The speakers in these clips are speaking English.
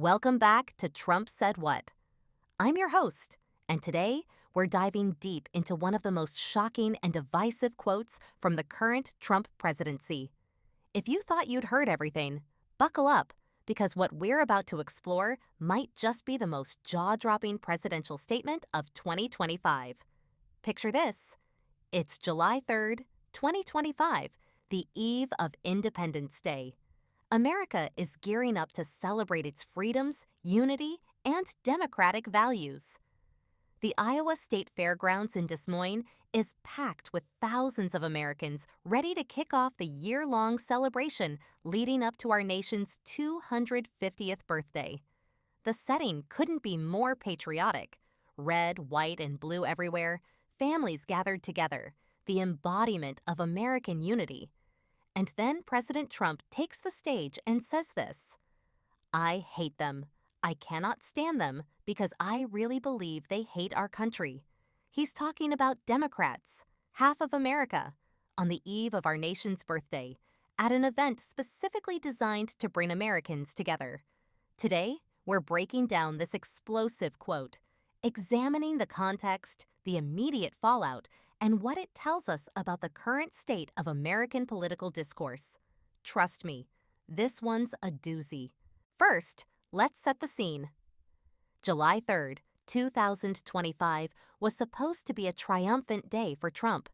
Welcome back to Trump Said What. I'm your host, and today we're diving deep into one of the most shocking and divisive quotes from the current Trump presidency. If you thought you'd heard everything, buckle up, because what we're about to explore might just be the most jaw-dropping presidential statement of 2025. Picture this. It's July 3rd, 2025, the eve of Independence Day. America is gearing up to celebrate its freedoms, unity, and democratic values. The Iowa State Fairgrounds in Des Moines is packed with thousands of Americans ready to kick off the year-long celebration leading up to our nation's 250th birthday. The setting couldn't be more patriotic. Red, white, and blue everywhere, families gathered together, the embodiment of American unity. And then President Trump takes the stage and says this: "I hate them. I cannot stand them because I really believe they hate our country." He's talking about Democrats, half of America, on the eve of our nation's birthday, at an event specifically designed to bring Americans together. Today, we're breaking down this explosive quote, examining the context, the immediate fallout, and what it tells us about the current state of American political discourse. Trust me, this one's a doozy. First, let's set the scene. July 3rd, 2025 was supposed to be a triumphant day for Trump.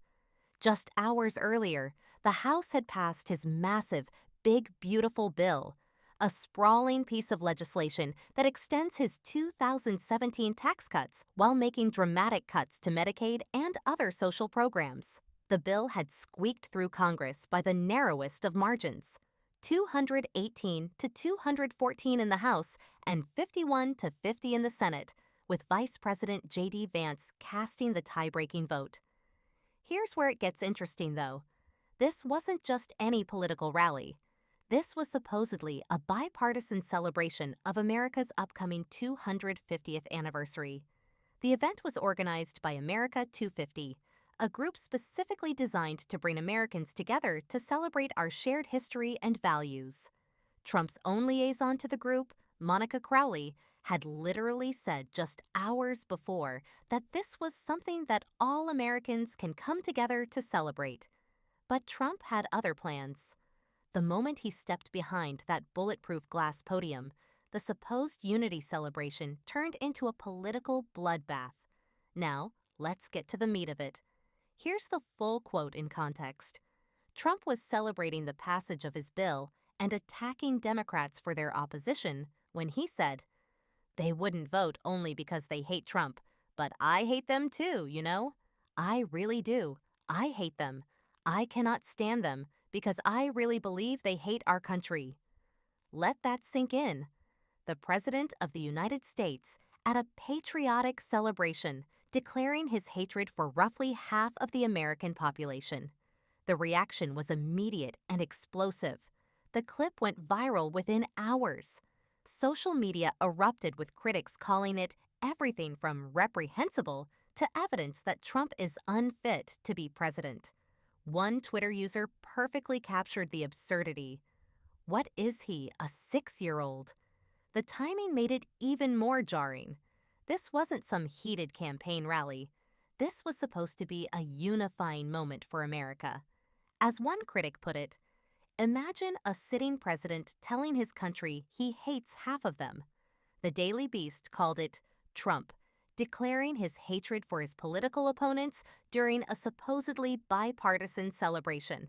Just hours earlier, the House had passed his massive, big, beautiful bill, a sprawling piece of legislation that extends his 2017 tax cuts while making dramatic cuts to Medicaid and other social programs. The bill had squeaked through Congress by the narrowest of margins, 218 to 214 in the House and 51 to 50 in the Senate, with Vice President J.D. Vance casting the tie-breaking vote. Here's where it gets interesting, though. This wasn't just any political rally. This was supposedly a bipartisan celebration of America's upcoming 250th anniversary. The event was organized by America 250, a group specifically designed to bring Americans together to celebrate our shared history and values. Trump's own liaison to the group, Monica Crowley, had literally said just hours before that this was something that all Americans can come together to celebrate. But Trump had other plans. The moment he stepped behind that bulletproof glass podium, the supposed unity celebration turned into a political bloodbath. Now, let's get to the meat of it. Here's the full quote in context. Trump was celebrating the passage of his bill and attacking Democrats for their opposition when he said, "They wouldn't vote only because they hate Trump, but I hate them too, you know? I really do. I hate them. I cannot stand them because I really believe they hate our country." Let that sink in. The President of the United States at a patriotic celebration declaring his hatred for roughly half of the American population. The reaction was immediate and explosive. The clip went viral within hours. Social media erupted with critics calling it everything from reprehensible to evidence that Trump is unfit to be president. One Twitter user perfectly captured the absurdity. What is he, a 6-year-old? The timing made it even more jarring. This wasn't some heated campaign rally. This was supposed to be a unifying moment for America. As one critic put it, imagine a sitting president telling his country he hates half of them. The Daily Beast called it Trump, declaring his hatred for his political opponents during a supposedly bipartisan celebration.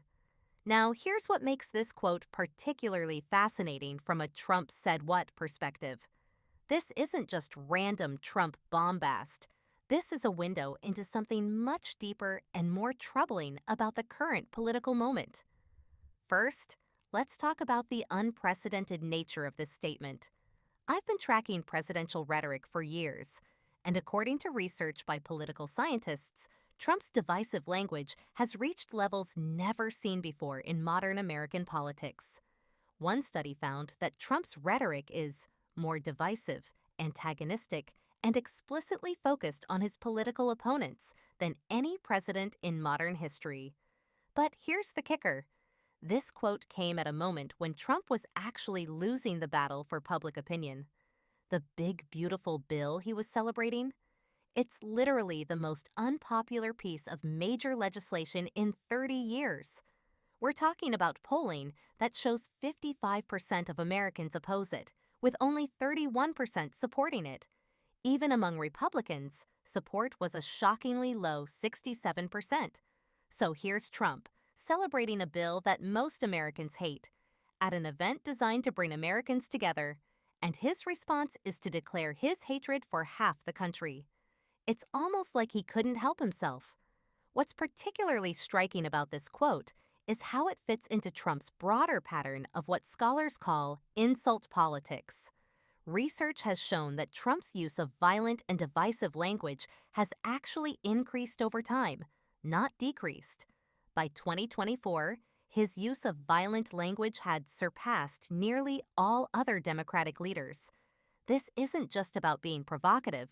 Now, here's what makes this quote particularly fascinating from a Trump said what perspective. This isn't just random Trump bombast. This is a window into something much deeper and more troubling about the current political moment. First, let's talk about the unprecedented nature of this statement. I've been tracking presidential rhetoric for years, and according to research by political scientists, Trump's divisive language has reached levels never seen before in modern American politics. One study found that Trump's rhetoric is more divisive, antagonistic, and explicitly focused on his political opponents than any president in modern history. But here's the kicker. This quote came at a moment when Trump was actually losing the battle for public opinion. The big, beautiful bill he was celebrating? It's literally the most unpopular piece of major legislation in 30 years. We're talking about polling that shows 55% of Americans oppose it, with only 31% supporting it. Even among Republicans, support was a shockingly low 67%. So here's Trump, celebrating a bill that most Americans hate, at an event designed to bring Americans together, and his response is to declare his hatred for half the country. It's almost like he couldn't help himself. What's particularly striking about this quote is how it fits into Trump's broader pattern of what scholars call insult politics. Research has shown that Trump's use of violent and divisive language has actually increased over time, not decreased. By 2024, his use of violent language had surpassed nearly all other Democratic leaders. This isn't just about being provocative.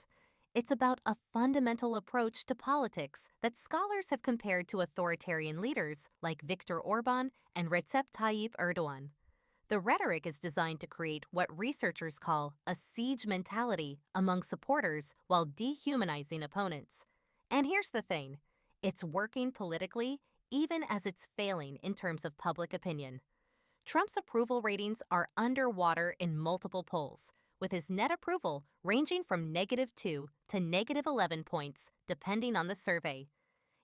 It's about a fundamental approach to politics that scholars have compared to authoritarian leaders like Viktor Orban and Recep Tayyip Erdogan. The rhetoric is designed to create what researchers call a siege mentality among supporters while dehumanizing opponents. And here's the thing, it's working politically even as it's failing in terms of public opinion. Trump's approval ratings are underwater in multiple polls, with his net approval ranging from -2 to -11 points, depending on the survey.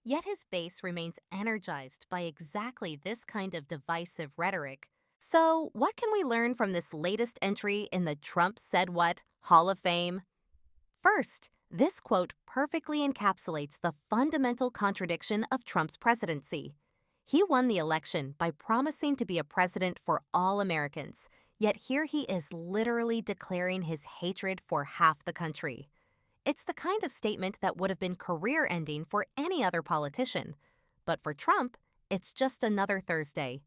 Yet his base remains energized by exactly this kind of divisive rhetoric. So, what can we learn from this latest entry in the Trump Said What Hall of Fame? First, this quote perfectly encapsulates the fundamental contradiction of Trump's presidency. He won the election by promising to be a president for all Americans, yet here he is literally declaring his hatred for half the country. It's the kind of statement that would have been career-ending for any other politician. But for Trump, it's just another Thursday.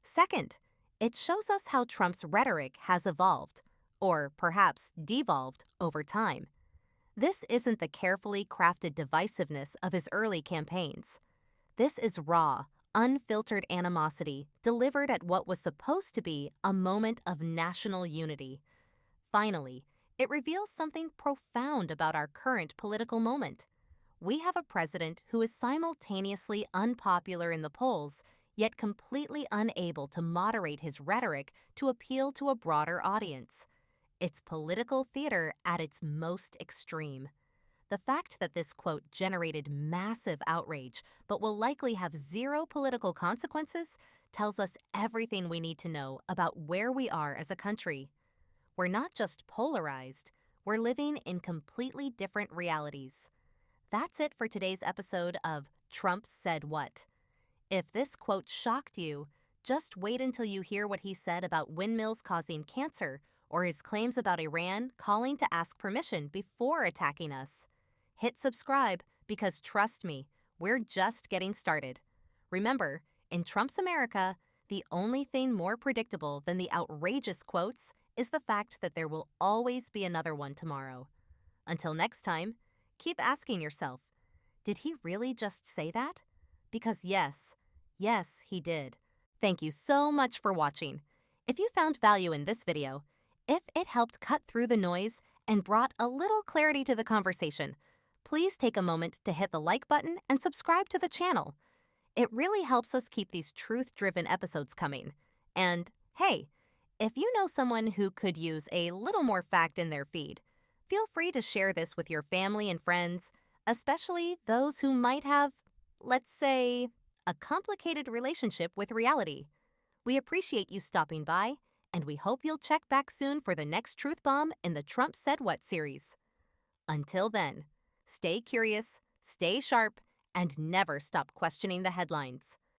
Second, it shows us how Trump's rhetoric has evolved, or perhaps devolved, over time. This isn't the carefully crafted divisiveness of his early campaigns. This is raw, unfiltered animosity delivered at what was supposed to be a moment of national unity. Finally, it reveals something profound about our current political moment. We have a president who is simultaneously unpopular in the polls, yet completely unable to moderate his rhetoric to appeal to a broader audience. It's political theater at its most extreme. The fact that this quote generated massive outrage but will likely have zero political consequences tells us everything we need to know about where we are as a country. We're not just polarized, we're living in completely different realities. That's it for today's episode of Trump Said What. If this quote shocked you, just wait until you hear what he said about windmills causing cancer or his claims about Iran calling to ask permission before attacking us. Hit subscribe because trust me, we're just getting started. Remember, in Trump's America, the only thing more predictable than the outrageous quotes is the fact that there will always be another one tomorrow. Until next time, keep asking yourself, did he really just say that? Because yes, he did. Thank you so much for watching. If you found value in this video, if it helped cut through the noise and brought a little clarity to the conversation, please take a moment to hit the like button and subscribe to the channel. It really helps us keep these truth-driven episodes coming. And hey, if you know someone who could use a little more fact in their feed, feel free to share this with your family and friends, especially those who might have, let's say, a complicated relationship with reality. We appreciate you stopping by, and we hope you'll check back soon for the next truth bomb in the Trump Said What series. Until then, stay curious, stay sharp, and never stop questioning the headlines.